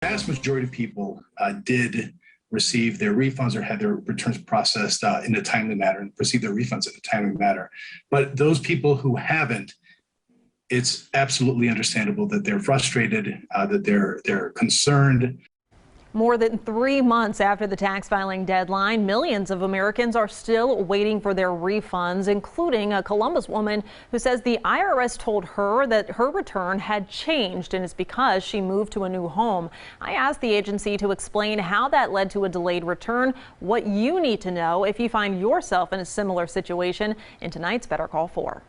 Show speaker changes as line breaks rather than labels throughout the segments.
The vast majority of people did receive their refunds or had their returns processed in a timely manner and receive their refunds in a timely manner. But those people who haven't, it's absolutely understandable that they're frustrated, that they're concerned.
More than 3 months after the tax filing deadline, millions of Americans are still waiting for their refunds, including a Columbus woman who says the IRS told her that her return had changed and it's because she moved to a new home. I asked the agency to explain how that led to a delayed return, what you need to know if you find yourself in a similar situation in tonight's Better Call 4.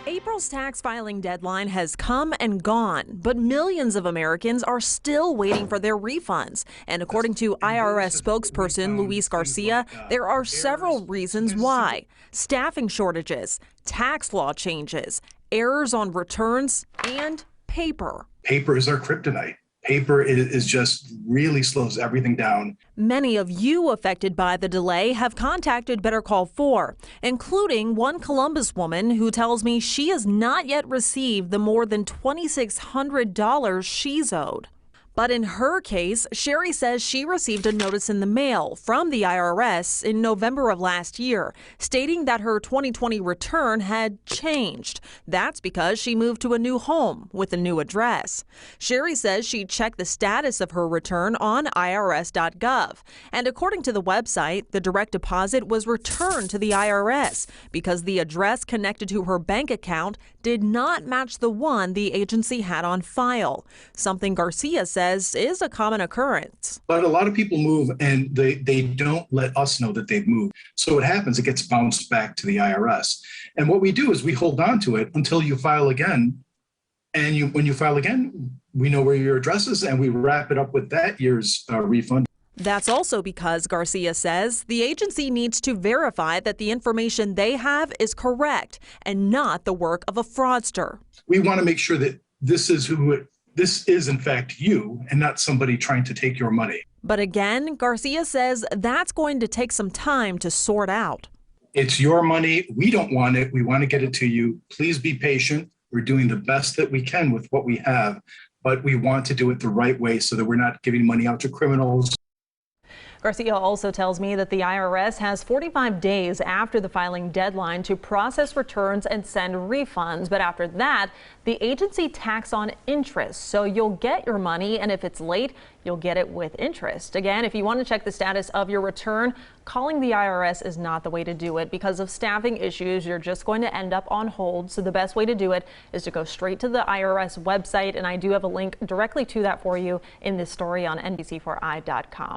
April's tax filing deadline has come and gone, but millions of Americans are still waiting for their refunds. And according to IRS spokesperson Luis Garcia, there are several reasons why: staffing shortages, tax law changes, errors on returns, and paper.
Paper is our kryptonite. Paper is just really slows everything down.
Many of you affected by the delay have contacted Better Call 4, including one Columbus woman who tells me she has not yet received the more than $2,600 she's owed. But in her case, Sherry says she received a notice in the mail from the IRS in November of last year, stating that her 2020 return had changed. That's because she moved to a new home with a new address. Sherry says she checked the status of her return on irs.gov. And according to the website, the direct deposit was returned to the IRS because the address connected to her bank account did not match the one the agency had on file, something Garcia says is a common occurrence.
But a lot of people move and they don't let us know that they've moved. So what happens, it gets bounced back to the IRS. And what we do is we hold on to it until you file again. And when you file again, we know where your address is and we wrap it up with that year's refund.
That's also because, Garcia says, the agency needs to verify that the information they have is correct and not the work of a fraudster.
We want to make sure that this is in fact you and not somebody trying to take your money.
But again, Garcia says that's going to take some time to sort out.
It's your money. We don't want it. We want to get it to you. Please be patient. We're doing the best that we can with what we have, but we want to do it the right way so that we're not giving money out to criminals.
Garcia also tells me that the IRS has 45 days after the filing deadline to process returns and send refunds. But after that, the agency tacks on interest. So you'll get your money, and if it's late, you'll get it with interest. Again, if you want to check the status of your return, calling the IRS is not the way to do it. Because of staffing issues, you're just going to end up on hold. So the best way to do it is to go straight to the IRS website. And I do have a link directly to that for you in this story on NBC4i.com.